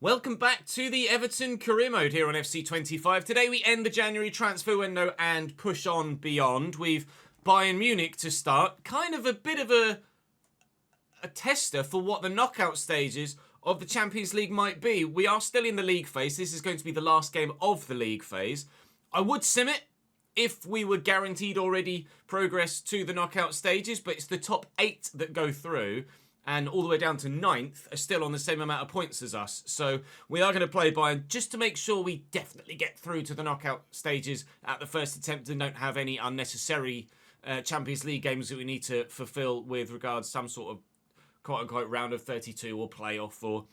Welcome back to the Everton Career Mode here on FC25. Today we end the January transfer window and push on beyond. We've Bayern Munich to start. Kind of a bit of a tester for what the knockout stages of the Champions League might be. We are still in the league phase. This is going to be the last game of the league phase. I would sim it if we were guaranteed already progress to the knockout stages, but it's the top 8 that go through. And all the way down to 9th are still on the same amount of points as us. So we are going to play Bayern just to make sure we definitely get through to the knockout stages at the first attempt and don't have any unnecessary Champions League games that we need to fulfill with regards to some sort of quote-unquote round of 32 or playoff or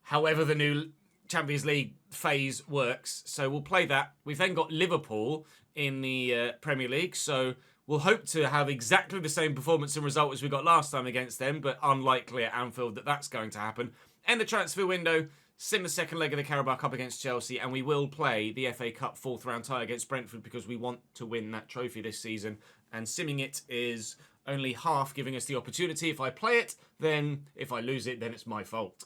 however the new Champions League phase works. So we'll play that. We've then got Liverpool in the Premier League, so we'll hope to have exactly the same performance and result as we got last time against them, but unlikely at Anfield that that's going to happen. End the transfer window, sim the second leg of the Carabao Cup against Chelsea, and we will play the FA Cup 4th round tie against Brentford because we want to win that trophy this season. And simming it is only half giving us the opportunity. If I play it, then if I lose it, then it's my fault.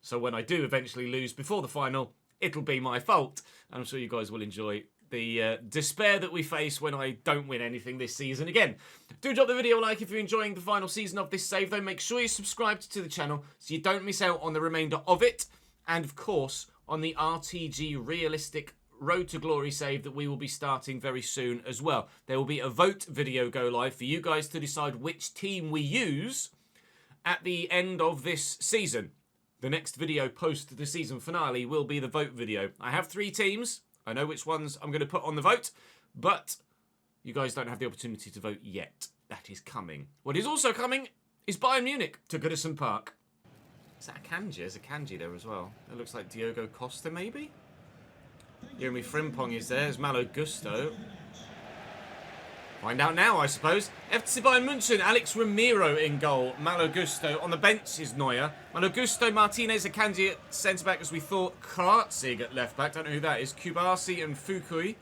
So when I do eventually lose before the final, it'll be my fault. I'm sure you guys will enjoy the despair that we face when I don't win anything this season again. Do drop the video a like if you're enjoying the final season of this save, though. Make sure you're subscribed to the channel so you don't miss out on the remainder of it. And, of course, on the RTG Realistic Road to Glory save that we will be starting very soon as well. There will be a vote video go live for you guys to decide which team we use at the end of this season. The next video post the season finale will be the vote video. I have 3 teams. I know which ones I'm going to put on the vote, but you guys don't have the opportunity to vote yet. That is coming. What is also coming is Bayern Munich to Goodison Park. Is that a kanji? There's a kanji there as well. It looks like Diogo Costa, maybe? Jeremy Frimpong is there. There's Malo Gusto. Find out now, I suppose. FC25 München, Alex Ramiro in goal. Malo Gusto. On the bench is Neuer. Malo Gusto, Martinez, Akanji at centre-back as we thought. Kratzig at left-back. Don't know who that is. Kubasi and Fukui.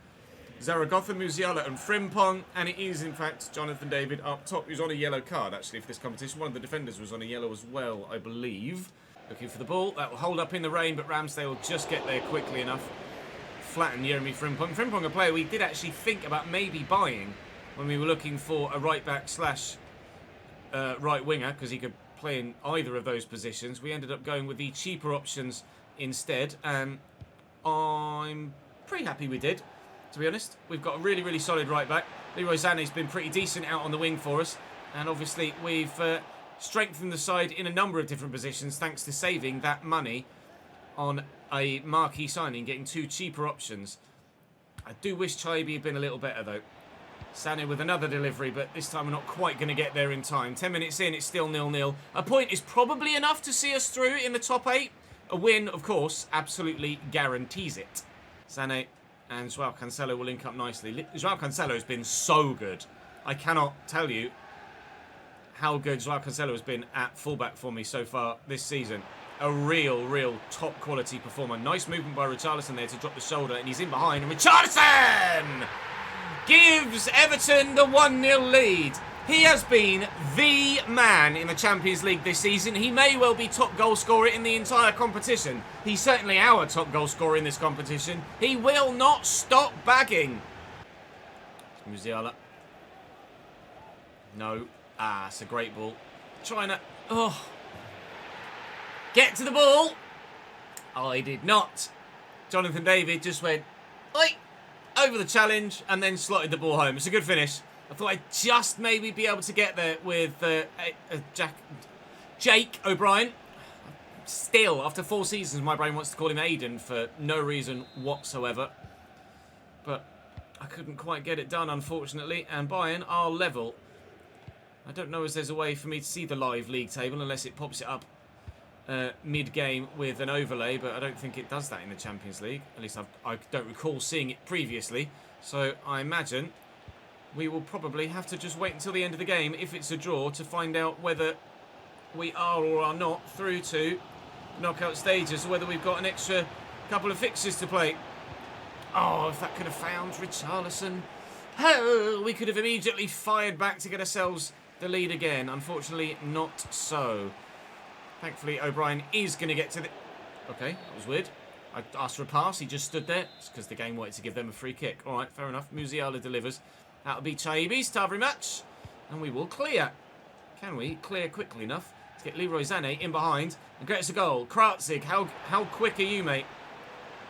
Zaragoza, Musiala and Frimpong. And it is, in fact, Jonathan David up top, who's on a yellow card, actually, for this competition. One of the defenders was on a yellow as well, I believe. Looking for the ball. That will hold up in the rain, but Ramsdale will just get there quickly enough. Flatten Jeremy Frimpong. Frimpong, a player we did actually think about maybe buying when we were looking for a right-back slash right-winger, because he could play in either of those positions. We ended up going with the cheaper options instead, and I'm pretty happy we did, to be honest. We've got a really, really solid right-back. Leroy Sané's been pretty decent out on the wing for us, and obviously we've strengthened the side in a number of different positions thanks to saving that money on a marquee signing, getting 2 cheaper options. I do wish Chaibi had been a little better, though. Sané with another delivery, but this time we're not quite going to get there in time. 10 minutes in, it's still 0-0. A point is probably enough to see us through in the top 8. A win, of course, absolutely guarantees it. Sané and João Cancelo will link up nicely. João Cancelo has been so good. I cannot tell you how good João Cancelo has been at fullback for me so far this season. A real top quality performer. Nice movement by Richarlison there to drop the shoulder, and he's in behind. And Richarlison gives Everton the 1-0 lead. He has been the man in the Champions League this season. He may well be top goal scorer in the entire competition. He's certainly our top goal scorer in this competition. He will not stop bagging. Musiala. No. Ah, it's a great ball. Trying to... Oh. Get to the ball. I did not. Jonathan David just went... Oi! Over the challenge and then slotted the ball home. It's a good finish. I thought I'd just maybe be able to get there with Jake O'Brien. Still, after 4 seasons, my brain wants to call him Aiden for no reason whatsoever. But I couldn't quite get it done, unfortunately. And Bayern are level. I don't know if there's a way for me to see the live league table unless it pops it up mid-game with an overlay, but I don't think it does that in the Champions League. At least I don't recall seeing it previously. So I imagine we will probably have to just wait until the end of the game, if it's a draw, to find out whether we are or are not through to knockout stages, or whether we've got an extra couple of fixtures to play. Oh, if that could have found Richarlison. Oh, we could have immediately fired back to get ourselves the lead again. Unfortunately, not so. Thankfully, O'Brien is going to get to the... Okay, that was weird. I asked for a pass. He just stood there. It's because the game wanted to give them a free kick. All right, fair enough. Musiala delivers. That'll be Chaibi's Tavri match. And we will clear. Can we clear quickly enough to get Leroy Sané in behind and gets a goal? Kratzig, how quick are you, mate?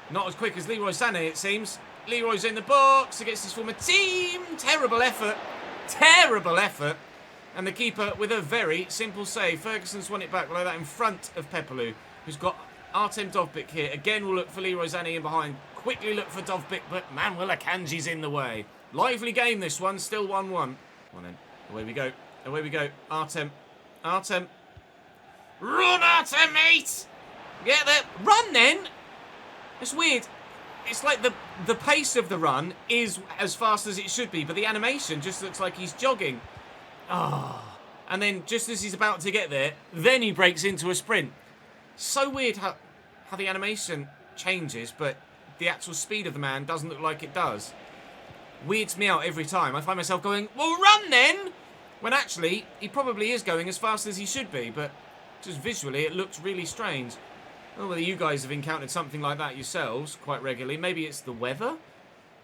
Not as quick as Leroy Sané, it seems. Leroy's in the box against his former team. Terrible effort. Terrible effort. And the keeper with a very simple save. Ferguson's won it back like that in front of Pepelu, who's got Artem Dovbyk here. Again, we'll look for Leroy Sané in behind. Quickly look for Dovbyk, but Manuel Akanji's in the way. Lively game, this one. Still 1-1. Come on then. Away we go. Away we go. Artem. Artem. Run, Artem, mate! Get there. Run, then! It's weird. It's like the pace of the run is as fast as it should be, but the animation just looks like he's jogging. Ah. Oh. And then just as he's about to get there, then he breaks into a sprint. So weird how the animation changes, but the actual speed of the man doesn't look like it does. Weirds me out every time. I find myself going, well, run then! When actually, he probably is going as fast as he should be, but just visually, it looks really strange. I don't know whether you guys have encountered something like that yourselves quite regularly. Maybe it's the weather?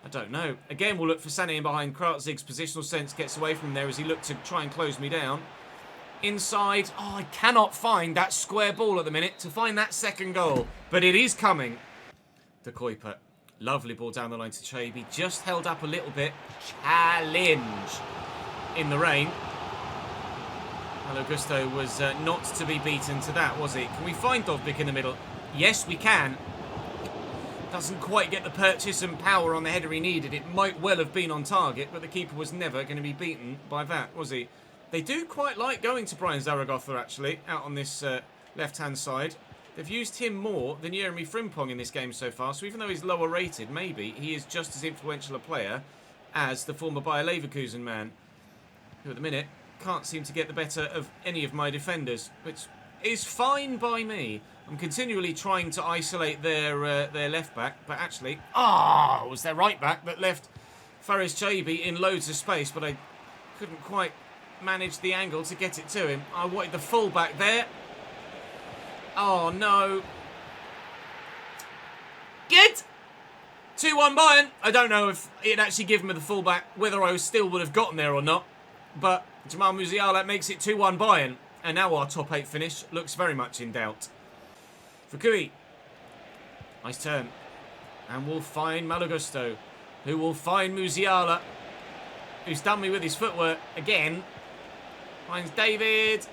I don't know. Again, we'll look for Sané in behind. Kratzig's positional sense gets away from him there as he looked to try and close me down. Inside. Oh, I cannot find that square ball at the minute to find that second goal. But it is coming. De Kuiper. Lovely ball down the line to Chaibi. Just held up a little bit. Challenge. In the rain. Malo Gusto was not to be beaten to that, was he? Can we find Dovbyk in the middle? Yes, we can. Doesn't quite get the purchase and power on the header he needed. It might well have been on target, but the keeper was never going to be beaten by that, was he? They do quite like going to Brian Zaragoza, actually, out on this left-hand side. They've used him more than Jeremy Frimpong in this game so far, so even though he's lower rated, maybe, he is just as influential a player as the former Bayer Leverkusen man, who at the minute can't seem to get the better of any of my defenders, which is fine by me. I'm continually trying to isolate their left back, but actually, it was their right back that left Faris Chaibi in loads of space, but I couldn't quite manage the angle to get it to him. I wanted the full back there. Oh no. Good. 2-1 Bayern. I don't know if it'd actually given me the full back, whether I still would have gotten there or not, but Jamal Musiala makes it 2-1 Bayern, and now our top 8 finish looks very much in doubt. Fukui. Nice turn. And we'll find Malo Gusto, who will find Musiala, who's done me with his footwork again. Finds David.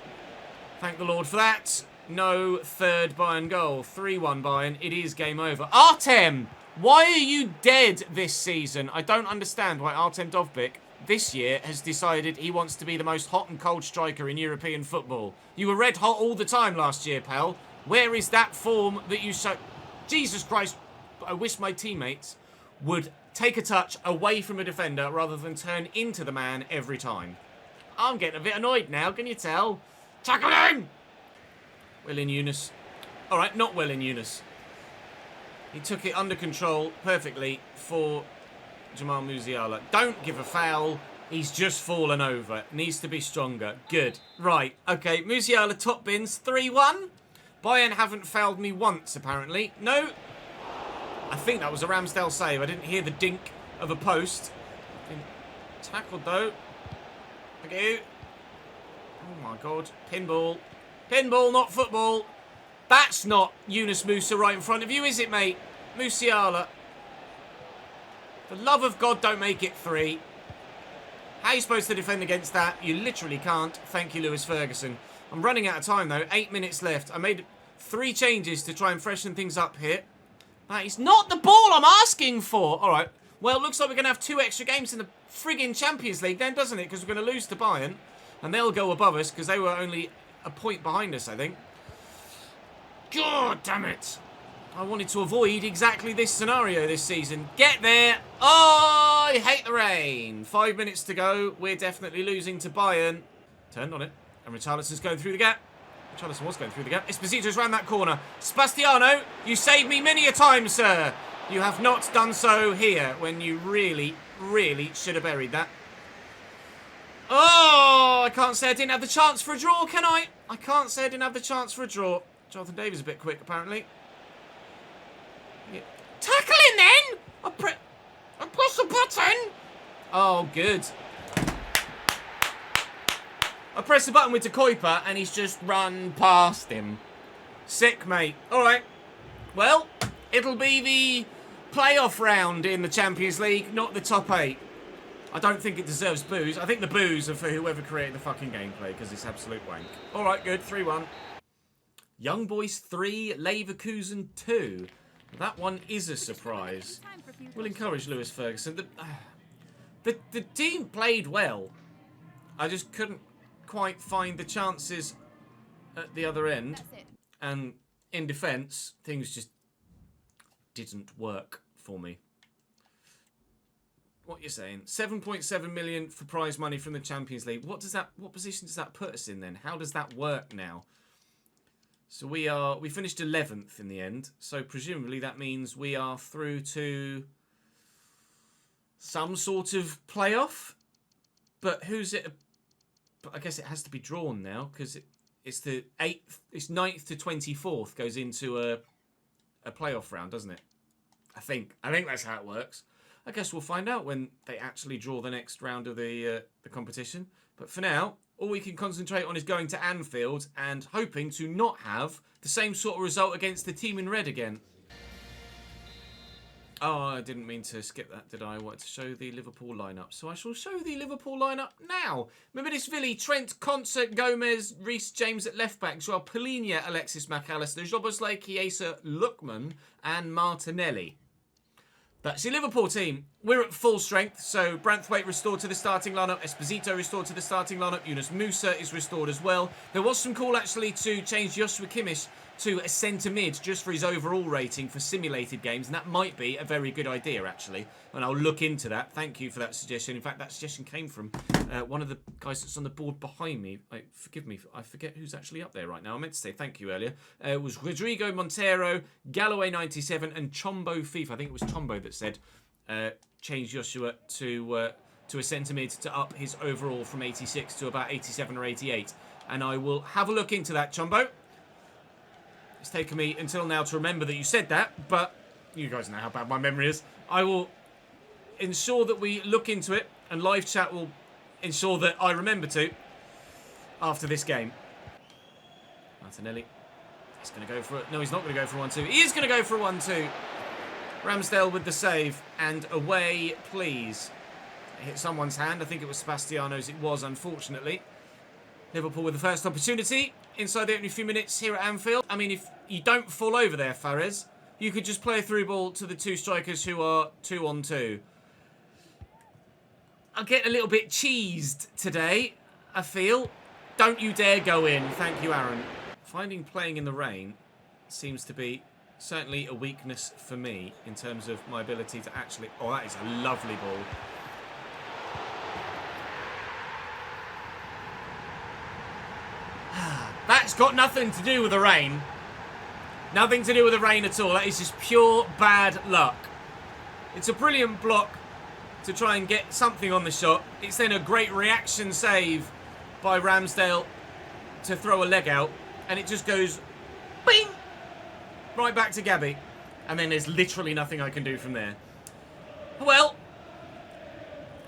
Thank the Lord for that. No third Bayern goal. 3-1 Bayern. It is game over. Artem! Why are you dead this season? I don't understand why Artem Dovbyk this year has decided he wants to be the most hot and cold striker in European football. You were red hot all the time last year, pal. Where is that form that you so... Jesus Christ, I wish my teammates would take a touch away from a defender rather than turn into the man every time. I'm getting a bit annoyed now, can you tell? Tackle him! Well in Eunice. Alright, not well in Eunice. He took it under control perfectly for Jamal Musiala. Don't give a foul. He's just fallen over. Needs to be stronger. Good. Right. Okay. Musiala top bins. 3-1. Bayern haven't fouled me once, apparently. No. I think that was a Ramsdale save. I didn't hear the dink of a post. Been tackled, though. Thank you. Oh, my God. Pinball. Pinball, not football. That's not Yunus Musa right in front of you, is it, mate? Musiala. For the love of God, don't make it 3. How are you supposed to defend against that? You literally can't. Thank you, Lewis Ferguson. I'm running out of time, though. 8 minutes left. I made 3 changes to try and freshen things up here. That is not the ball I'm asking for. All right. Well, it looks like we're going to have 2 extra games in the friggin' Champions League then, doesn't it? Because we're going to lose to Bayern. And they'll go above us because they were only a point behind us, I think. God damn it. I wanted to avoid exactly this scenario this season. Get there. Oh, I hate the rain. 5 minutes to go. We're definitely losing to Bayern. Turned on it. And Richarlison's going through the gap. Richarlison was going through the gap. Esposito's round that corner. Sebastiano, you saved me many a time, sir. You have not done so here when you really, really should have buried that. Oh, I can't say I didn't have the chance for a draw, can I? I can't say I didn't have the chance for a draw. Jonathan Davies a bit quick, apparently. Yeah. Tackling then! I press the button! Oh, good. I press the button with the Kuiper and he's just run past him. Sick, mate. Alright. Well, it'll be the playoff round in the Champions League, not the top 8. I don't think it deserves boos. I think the boos are for whoever created the fucking gameplay, because it's absolute wank. Alright, good. 3-1. Young Boys 3, Leverkusen 2. That one is a surprise. We'll encourage Lewis Ferguson. The team played well. I just couldn't quite find the chances at the other end. And in defence, things just didn't work for me. What you're saying? 7.7 million for prize money from the Champions League. What position does that put us in then? How does that work now? So we finished 11th in the end. So presumably that means we are through to some sort of playoff. But who's it? But I guess it has to be drawn now because it's the 8th. It's 9th to 24th goes into a playoff round, doesn't it? I think that's how it works. I guess we'll find out when they actually draw the next round of the competition. But for now, all we can concentrate on is going to Anfield and hoping to not have the same sort of result against the team in red again. Oh, I didn't mean to skip that, did I? I wanted to show the Liverpool lineup. So I shall show the Liverpool lineup now. Memphis, Trent, Concert, Gomez, Reece James at left back, Joao Polinia, Alexis McAllister, Szoboszlai, Chiesa, Lookman, and Martinelli. That's the Liverpool team. We're at full strength, so Branthwaite restored to the starting lineup, Esposito restored to the starting lineup, Yunus Musa is restored as well. There was some call actually to change Joshua Kimmich to a centre mid just for his overall rating for simulated games, and that might be a very good idea actually, and I'll look into that. Thank you for that suggestion. In fact, that suggestion came from one of the guys that's on the board behind me. Forgive me, I forget who's actually up there right now. I meant to say thank you earlier. It was Rodrigo Montero, Galloway 97, and Chombo FIFA. I think it was Chombo that said change Joshua to a centre mid to up his overall from 86 to about 87 or 88, and I will have a look into that, Chombo. It's taken me until now to remember that you said that, but you guys know how bad my memory is. I will ensure that we look into it, and live chat will ensure that I remember to after this game. Martinelli. He's going to go for it. No, he's not going to go for a 1-2. He is going to go for a 1-2. Ramsdale with the save, and away, please. It hit someone's hand. I think it was Sebastiano's. It was, unfortunately. Liverpool with the first opportunity inside the opening few minutes here at Anfield. I mean, if you don't fall over there, Fares, you could just play a through ball to the two strikers who are 2-on-2. I'll get a little bit cheesed today, I feel. Don't you dare go in. Thank you, Aaron. Finding playing in the rain seems to be certainly a weakness for me in terms of my ability to actually... Oh, that is a lovely ball. That's got nothing to do with the rain. Nothing to do with the rain at all. That is just pure bad luck. It's a brilliant block to try and get something on the shot. It's then a great reaction save by Ramsdale to throw a leg out. And it just goes, bing, right back to Gabby. And then there's literally nothing I can do from there. Well,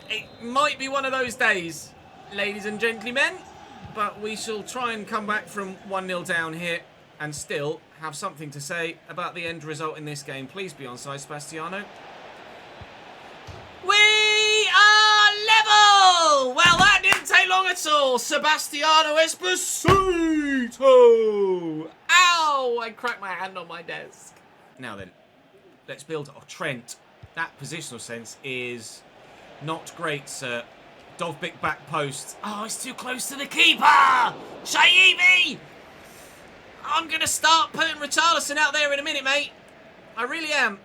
it might be one of those days, ladies and gentlemen. But we shall try and come back from 1-0 down here and still have something to say about the end result in this game. Please be onside, Sebastiano. We are level! Well, that didn't take long at all. Sebastiano Esposito! Ow! I cracked my hand on my desk. Now then, let's build... Oh, Trent. That positional sense is not great, sir. Dovbik back post. Oh, it's too close to the keeper! Shaibi! I'm going to start putting Richarlison out there in a minute, mate. I really am.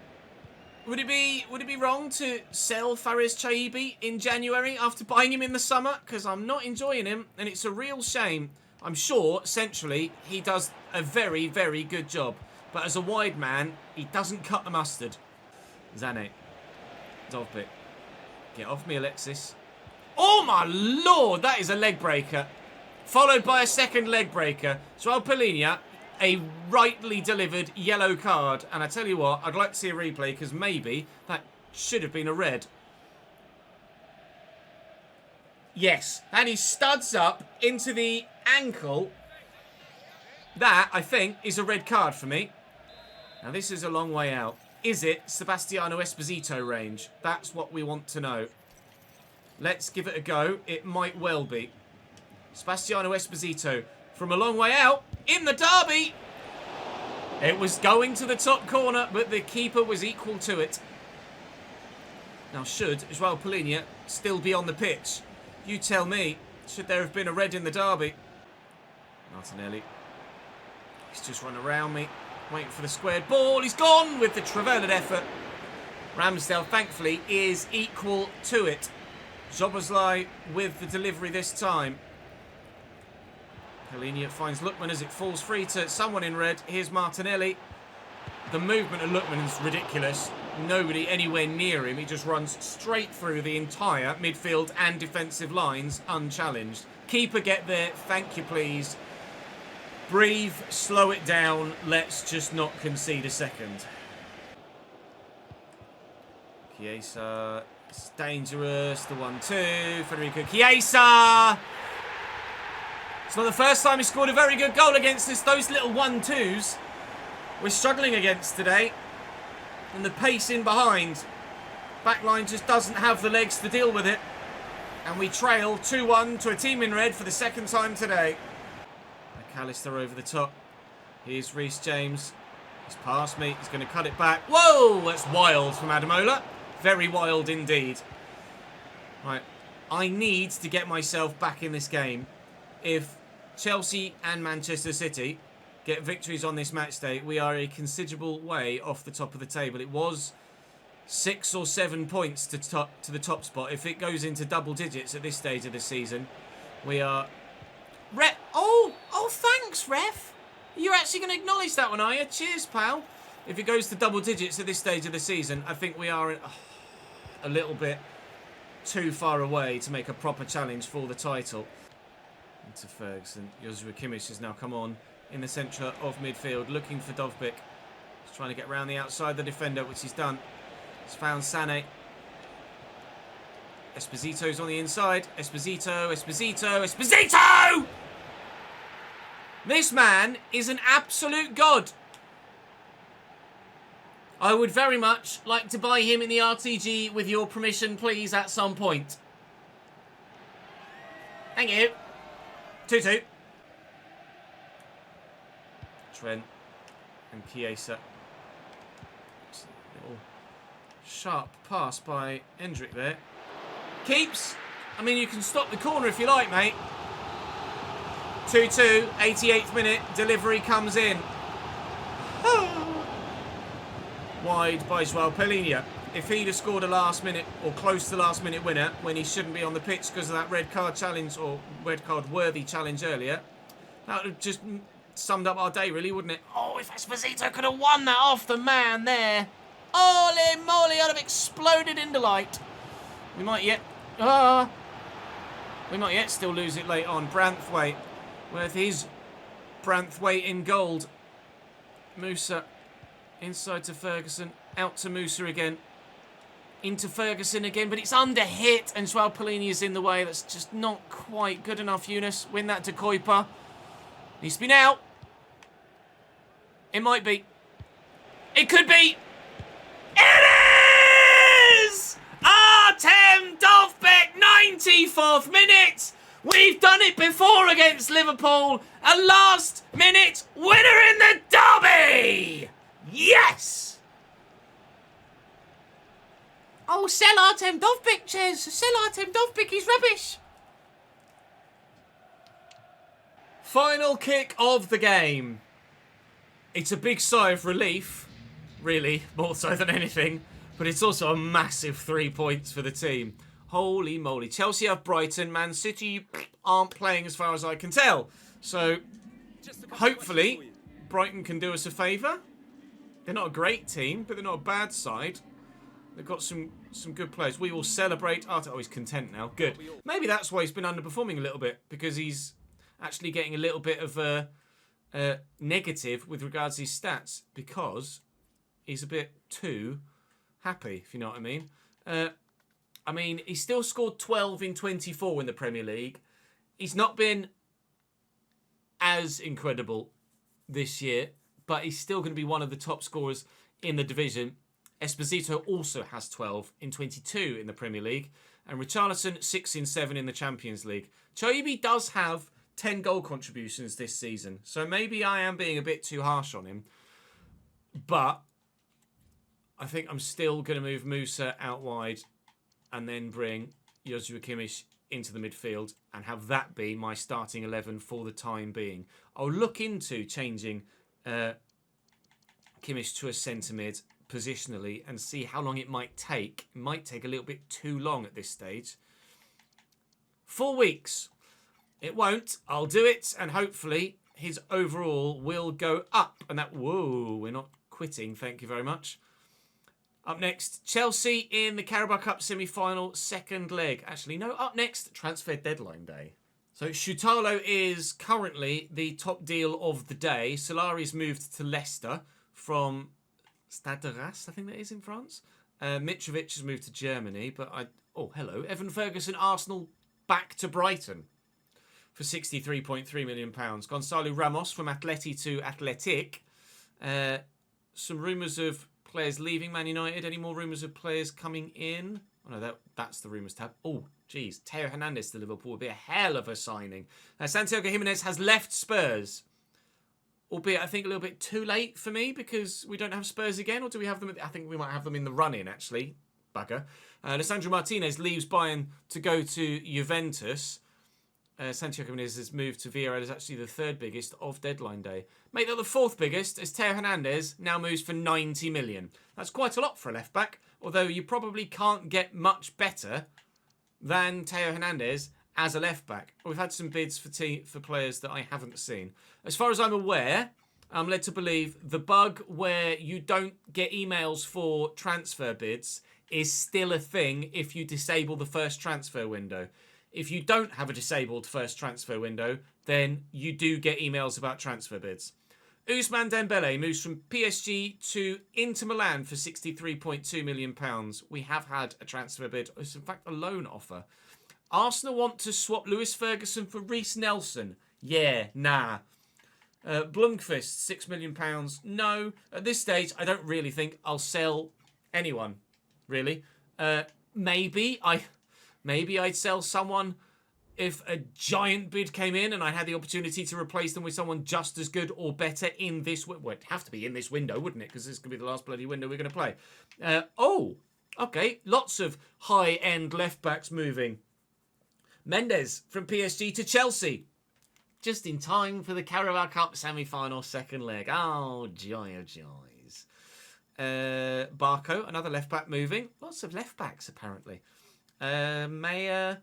Would it be wrong to sell Fares Chaibi in January after buying him in the summer? Because I'm not enjoying him, and it's a real shame. I'm sure, centrally, he does a very, very good job. But as a wide man, he doesn't cut the mustard. Zane. Dovbik. Get off me, Alexis. Oh my lord, that is a leg breaker. Followed by a second leg breaker. Joao Polinia, a rightly delivered yellow card. And I tell you what, I'd like to see a replay because maybe that should have been a red. Yes, and he studs up into the ankle. That, I think, is a red card for me. Now, this is a long way out. Is it Sebastiano Esposito range? That's what we want to know. Let's give it a go. It might well be. Sebastiano Esposito from a long way out in the derby. It was going to the top corner, but the keeper was equal to it. Now, should Joao Palhinha still be on the pitch? You tell me, should there have been a red in the derby? Martinelli. He's just run around me, waiting for the squared ball. He's gone with the travailed effort. Ramsdale, thankfully, is equal to it. Szoboszlai with the delivery this time. Palhinha finds Lookman as it falls free to someone in red. Here's Martinelli. The movement of Lookman is ridiculous. Nobody anywhere near him. He just runs straight through the entire midfield and defensive lines unchallenged. Keeper, get there. Thank you, please. Breathe. Slow it down. Let's just not concede a second. Chiesa. It's dangerous. The 1-2. Federico Chiesa. It's not the first time he scored a very good goal against us. Those little 1-2s we're struggling against today. And the pace in behind. Backline just doesn't have the legs to deal with it. And we trail 2-1 to a team in red for the second time today. McAllister over the top. Here's Reece James. He's past me. He's going to cut it back. Whoa! That's wild from Adamola. Very wild indeed. Right. I need to get myself back in this game. If Chelsea and Manchester City get victories on this match day, we are a considerable way off the top of the table. It was 6 or 7 points to the top spot. If it goes into double digits at this stage of the season, we are... Oh, thanks, ref. You're actually going to acknowledge that one, are you? Cheers, pal. If it goes to double digits at this stage of the season, I think we are a little bit too far away to make a proper challenge for the title. Into Ferguson. Joshua Kimmich has now come on in the centre of midfield, looking for Dovbyk. He's trying to get around the outside the defender, which he's done. He's found Sané. Esposito's on the inside. Esposito. This man is an absolute god. I would very much like to buy him in the RTG with your permission, please, at some point. Thank you. 2-2. Trent and Chiesa. Little sharp pass by Endrick there. Keeps. I mean, you can stop the corner if you like, mate. 2-2, 88th minute. Delivery comes in. Wide by Joao Palhinha. If he'd have scored a last minute or close to last minute winner when he shouldn't be on the pitch because of that red card challenge or red card worthy challenge earlier, that would have just summed up our day, really, wouldn't it? Oh, if Esposito could have won that off the man there. Holy moly, I'd have exploded in delight. We might yet still lose it late on. Branthwaite with his Branthwaite in gold. Musa inside to Ferguson, out to Musa again. Into Ferguson again, but it's under hit and Joao Palhinha is in the way. That's just not quite good enough, Yunus. Win that to Kuiper. Needs to be now. It might be. It could be. It is! Artem Dovbyk, 94th minute. We've done it before against Liverpool. A last-minute winner in the derby. Yes! Oh, sell Artem Dovbyk, Ches. Sell Artem Dovbyk, he's rubbish. Final kick of the game. It's a big sigh of relief, really, more so than anything. But it's also a massive 3 points for the team. Holy moly. Chelsea have Brighton. Man City aren't playing as far as I can tell. So, hopefully, Brighton can do us a favour. They're not a great team, but they're not a bad side. They've got some good players. We will celebrate. Oh, he's content now. Good. Maybe that's why he's been underperforming a little bit, because he's actually getting a little bit of negative with regards to his stats because he's a bit too happy, if you know what I mean. He still scored 12 in 24 in the Premier League. He's not been as incredible this year, but he's still going to be one of the top scorers in the division. Esposito also has 12 in 22 in the Premier League, and Richarlison 6 in 7 in the Champions League. Choibi does have 10 goal contributions this season, so maybe I am being a bit too harsh on him, but I think I'm still going to move Musa out wide and then bring Joshua Kimmich into the midfield and have that be my starting 11 for the time being. I'll look into changing Kimmich to a centre mid positionally and see how long it might take. It might take a little bit too long at this stage. 4 weeks. It won't. I'll do it, and hopefully his overall will go up. And that, whoa, we're not quitting. Thank you very much. Up next, Chelsea in the Carabao Cup semi-final, second leg. Actually, no, up next, transfer deadline day. So Shutalo is currently the top deal of the day. Solari's moved to Leicester from Stade de Reims, I think that is in France. Mitrovic has moved to Germany, but oh, hello. Evan Ferguson, Arsenal, back to Brighton for £63.3 million. Gonçalo Ramos from Atleti to Athletic. Some rumours of players leaving Man United. Any more rumours of players coming in? Oh no, that's the rumours tab. Oh, geez. Theo Hernandez to Liverpool would be a hell of a signing. Santiago Jimenez has left Spurs. Albeit, I think, a little bit too late for me because we don't have Spurs again. Or do we have them? I think we might have them in the run-in, actually. Bugger. Lisandro Martinez leaves Bayern to go to Juventus. Santiago Jimenez has moved to Villarreal as actually the third biggest of deadline day. Make that the fourth biggest as Theo Hernandez now moves for 90 million. That's quite a lot for a left-back, although you probably can't get much better than Theo Hernandez as a left-back. We've had some bids for players that I haven't seen. As far as I'm aware, I'm led to believe the bug where you don't get emails for transfer bids is still a thing if you disable the first transfer window. If you don't have a disabled first transfer window, then you do get emails about transfer bids. Ousmane Dembele moves from PSG to Inter Milan for £63.2 million. We have had a transfer bid. It's in fact a loan offer. Arsenal want to swap Lewis Ferguson for Reece Nelson. Yeah, nah. Blomqvist, £6 million. No. At this stage, I don't really think I'll sell anyone, really. Maybe I'd sell someone if a giant bid came in and I had the opportunity to replace them with someone just as good or better in this... Well, it'd have to be in this window, wouldn't it? Because this could be the last bloody window we're going to play. Okay. Lots of high-end left-backs moving. Mendes from PSG to Chelsea. Just in time for the Carabao Cup semi-final second leg. Oh, joy of joys. Barco, another left-back moving. Lots of left-backs, apparently. Mayer,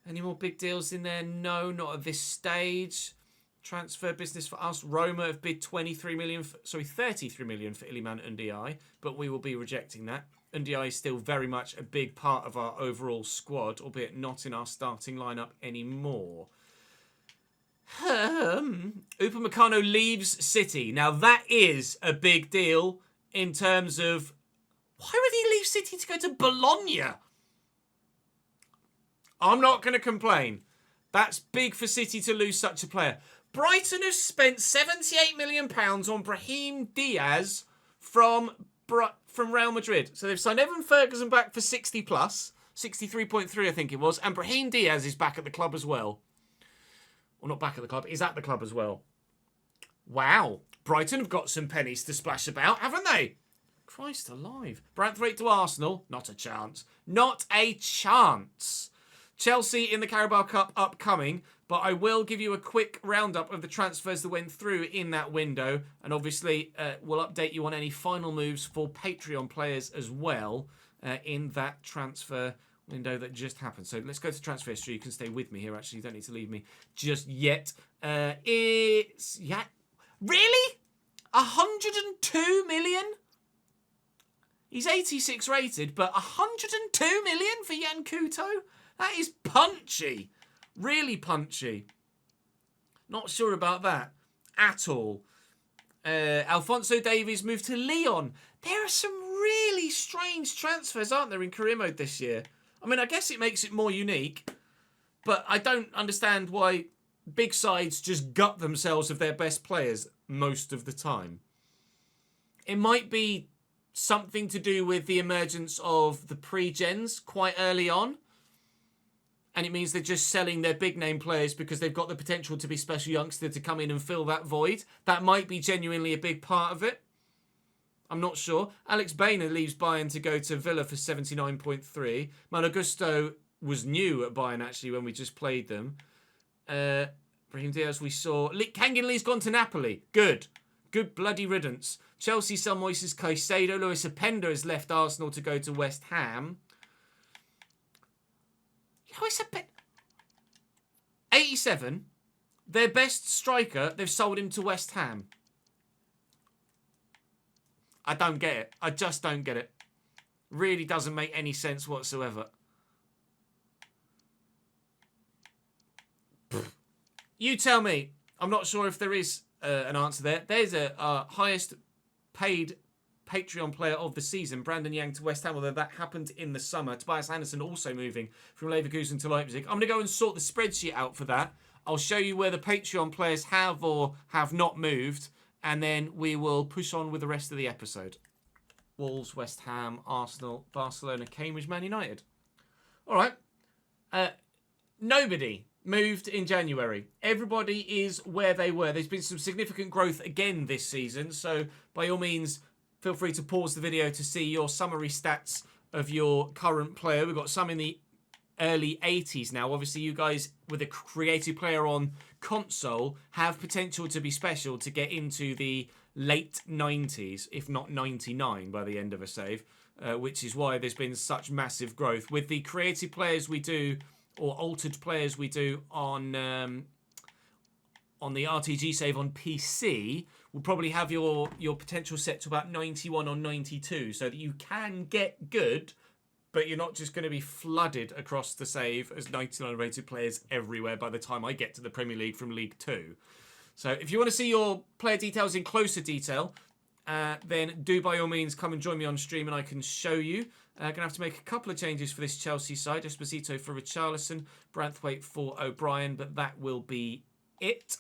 any more big deals in there? No, not at this stage. Transfer business for us. Roma have bid 33 million, 33 million for Iliman Ndiaye, but we will be rejecting that. Ndiaye is still very much a big part of our overall squad, albeit not in our starting lineup anymore. Upamecano leaves City. Now that is a big deal in terms of why would he leave City to go to Bologna? I'm not going to complain. That's big for City to lose such a player. Brighton have spent £78 million on Brahim Diaz from Real Madrid. So they've signed Evan Ferguson back for 60 plus, 63.3 I think it was, and Brahim Diaz is back at the club as well. Well, not back at the club, he's at the club as well. Wow. Brighton have got some pennies to splash about, haven't they? Christ alive. Branthwaite to Arsenal, not a chance. Not a chance. Chelsea in the Carabao Cup upcoming, but I will give you a quick roundup of the transfers that went through in that window, and obviously we'll update you on any final moves for Patreon players as well in that transfer window that just happened. So let's go to transfer history. You can stay with me here, actually. You don't need to leave me just yet. Really? 102 million? He's 86 rated, but 102 million for Yan Couto? That is punchy. Really punchy. Not sure about that. at all. Alphonso Davies moved to Lyon. There are some really strange transfers, aren't there, in career mode this year? I mean, I guess it makes it more unique, but I don't understand why big sides just gut themselves of their best players most of the time. It might be something to do with the emergence of the pre-gens quite early on, and it means they're just selling their big name players because they've got the potential to be special youngster to come in and fill that void. That might be genuinely a big part of it. I'm not sure. Alex Bainer leaves Bayern to go to Villa for 79.3. Malo Gusto was new at Bayern, actually, when we just played them. Brahim Diaz, we saw. Kangin Lee's gone to Napoli. Good. Good bloody riddance. Chelsea sell Moises Caicedo. Luis Openda has left Arsenal to go to West Ham. Luis Openda. 87. Their best striker, they've sold him to West Ham. I don't get it. I just don't get it. Really doesn't make any sense whatsoever. You tell me. I'm not sure if there is an answer there. There's a highest paid Patreon player of the season, Brandon Yang to West Ham, although that happened in the summer. Tobias Anderson also moving from Leverkusen to Leipzig. I'm going to go and sort the spreadsheet out for that. I'll show you where the Patreon players have or have not moved, and then we will push on with the rest of the episode. Wolves, West Ham, Arsenal, Barcelona, Cambridge, Man United. All right. Nobody moved in January. Everybody is where they were. There's been some significant growth again this season, so by all means, feel free to pause the video to see your summary stats of your current player. We've got some in the early 80s now. Obviously, you guys with a creative player on console have potential to be special to get into the late 90s, if not 99 by the end of a save, which is why there's been such massive growth. With the creative players we do, or altered players we do on the RTG save on PC, we'll probably have your potential set to about 91 or 92, so that you can get good, but you're not just going to be flooded across the save as 99 rated players everywhere by the time I get to the Premier League from League 2. So if you want to see your player details in closer detail, then do by all means come and join me on stream and I can show you. Going to have to make a couple of changes for this Chelsea side. Esposito for Richarlison, Branthwaite for O'Brien, but that will be it.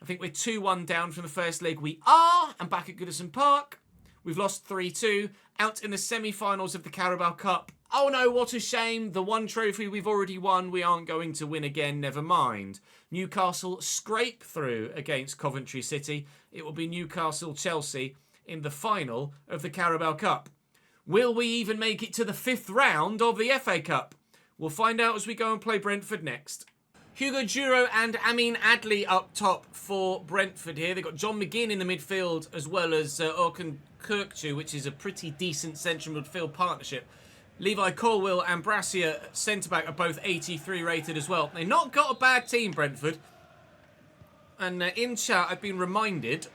I think we're 2-1 down from the first leg. We are, and back at Goodison Park. We've lost 3-2, out in the semi-finals of the Carabao Cup. Oh no, what a shame. The one trophy we've already won, we aren't going to win again, never mind. Newcastle scrape through against Coventry City. It will be Newcastle-Chelsea in the final of the Carabao Cup. Will we even make it to the 5th round of the FA Cup? We'll find out as we go and play Brentford next. Hugo Duro and Amin Adli up top for Brentford here. They've got John McGinn in the midfield as well as Orkun Kirkju, which is a pretty decent central midfield partnership. Levi Colwill and Brassier centre-back are both 83 rated as well. They've not got a bad team, Brentford. And in chat, I've been reminded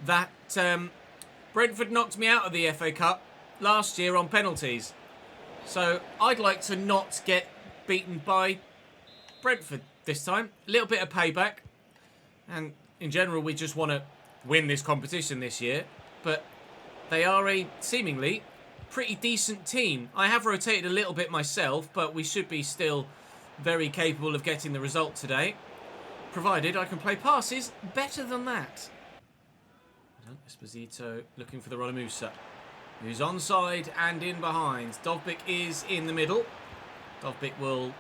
that Brentford knocked me out of the FA Cup last year on penalties. So I'd like to not get beaten by Brentford this time. A little bit of payback. And in general, we just want to win this competition this year. But they are a seemingly pretty decent team. I have rotated a little bit myself, but we should be still very capable of getting the result today, provided I can play passes better than that. Esposito looking for the Rolamusa, who's onside and in behind. Dovbyk is in the middle. Dovbyk will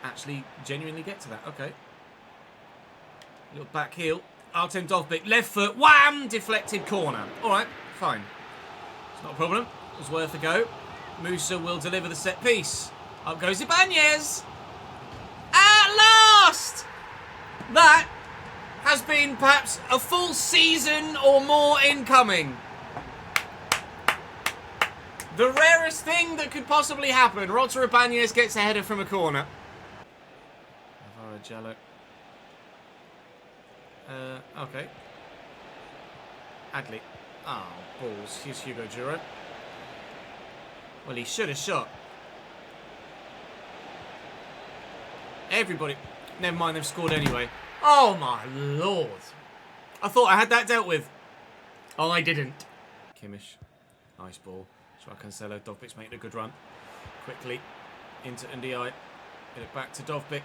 actually genuinely get to that. Okay. Little back heel. Artem Dovbyk, left foot, wham! Deflected corner. All right, fine. It's not a problem. It was worth a go. Musa will deliver the set piece. Up goes Ibanez. At last! That has been perhaps a full season or more in coming. The rarest thing that could possibly happen. Roger Ibanez gets a header from a corner. Alvaro Jallo. Okay. Adli. Oh, balls. Here's Hugo Duro. Well, he should have shot. Everybody. Never mind, they've scored anyway. Oh, my Lord. I thought I had that dealt with. Oh, I didn't. Kimmich. Nice ball. Joao Cancelo. Dovbik's making a good run. Quickly into Ndiaye. Get it back to Dovbik.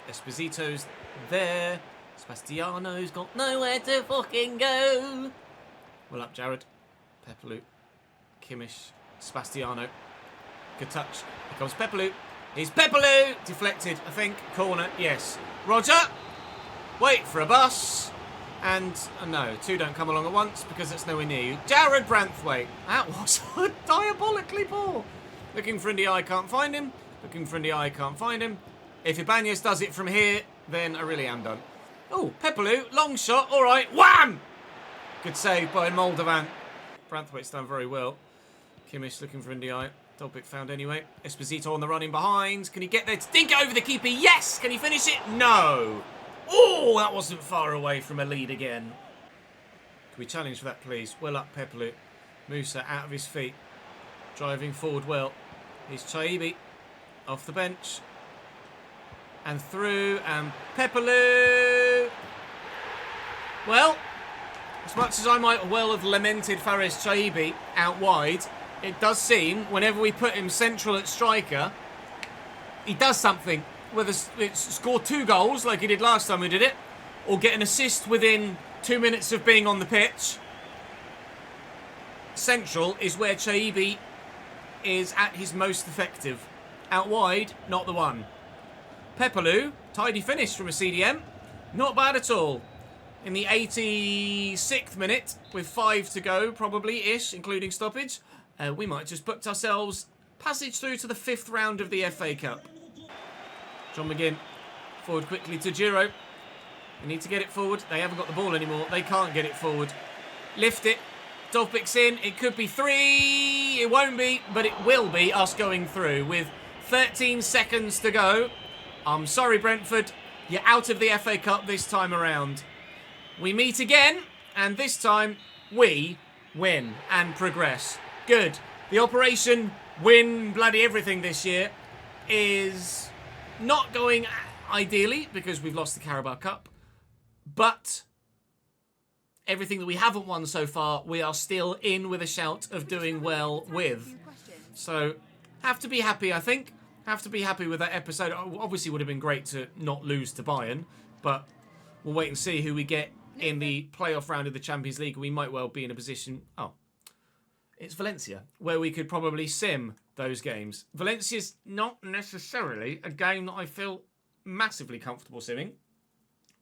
Esposito's there. Sebastiano's got nowhere to fucking go. Well up, Jared. Pepelu. Kimmich. Sebastiano. Good touch. Here comes Pepelu. He's Pepelu! Deflected, I think. Corner, yes. Roger! Wait for a bus. And, no, two don't come along at once because it's nowhere near you. Jared Branthwaite. That was a diabolically poor. Looking for Ndiaye, can't find him. Looking for Ndiaye, can't find him. If Ibanez does it from here, then I really am done. Oh, Pepelu, long shot, all right. Wham! Good save by Moldovan. Branthwaite's done very well. Kimmich looking for Ndiaye. Dovbik found anyway. Esposito on the run in behind. Can he get there to dink it over the keeper? Yes! Can he finish it? No! Oh, that wasn't far away from a lead again. Can we challenge for that, please? Well up, Pepelu. Musa out of his feet. Driving forward well. Here's Chaibi. Off the bench. And through. And Pepelu! Well, as much as I might well have lamented Fares Chaibi out wide, it does seem, whenever we put him central at striker, he does something. Whether it's score 2 goals, like he did last time we did it, or get an assist within 2 minutes of being on the pitch. Central is where Chaibi is at his most effective. Out wide, not the one. Pepelu, tidy finish from a CDM. Not bad at all. In the 86th minute, with 5 to go, probably-ish, including stoppage, we might just booked ourselves passage through to the 5th round of the FA Cup. John McGinn, forward quickly to Giro. We need to get it forward. They haven't got the ball anymore. They can't get it forward. Lift it. Dovbik's in. It could be 3. It won't be, but it will be us going through with 13 seconds to go. I'm sorry, Brentford. You're out of the FA Cup this time around. We meet again, and this time we win and progress. Good. The Operation Win Bloody Everything this year is not going ideally because we've lost the Carabao Cup. But everything that we haven't won so far, we are still in with a shout of doing well with. So, have to be happy, I think. Have to be happy with that episode. Obviously, would have been great to not lose to Bayern. But we'll wait and see who we get in the playoff round of the Champions League. We might well be in a position... Oh, it's Valencia, where we could probably sim those games. Valencia's not necessarily a game that I feel massively comfortable simming.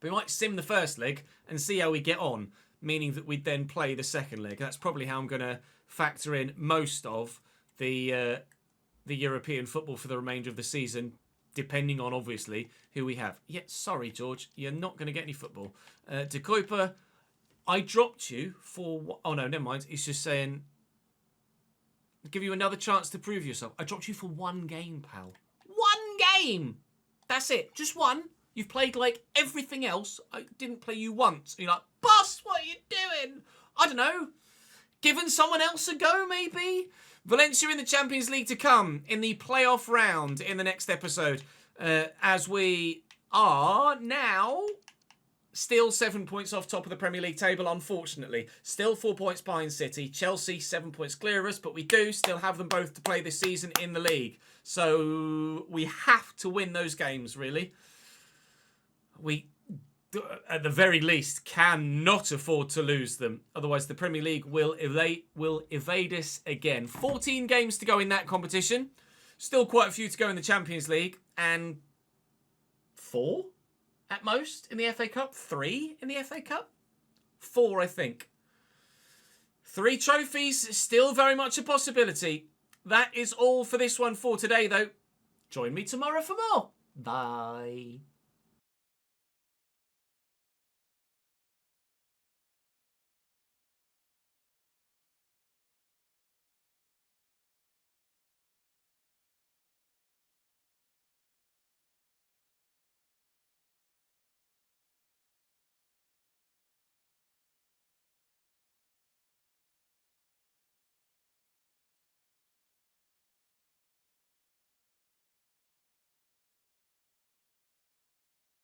We might sim the first leg and see how we get on, meaning that we'd then play the second leg. That's probably how I'm going to factor in most of the European football for the remainder of the season, depending on, obviously, who we have. Yeah, sorry, George, you're not going to get any football. De Kuyper, I dropped you for... Oh, no, never mind. He's just saying... Give you another chance to prove yourself. I dropped you for 1 game, pal. 1 game! That's it. Just 1. You've played, like, everything else. I didn't play you once. And you're like, boss, what are you doing? I don't know. Giving someone else a go, maybe? Valencia in the Champions League to come in the playoff round in the next episode. As we are now... Still 7 points off top of the Premier League table, unfortunately. Still 4 points behind City. Chelsea, 7 points clear of us, but we do still have them both to play this season in the league. So we have to win those games, really. We, at the very least, cannot afford to lose them. Otherwise, the Premier League will evade us again. 14 games to go in that competition. Still quite a few to go in the Champions League. And 4? At most in the FA Cup. 3 in the FA Cup. 4, I think. 3 trophies, still very much a possibility. That is all for this one for today, though. Join me tomorrow for more. Bye.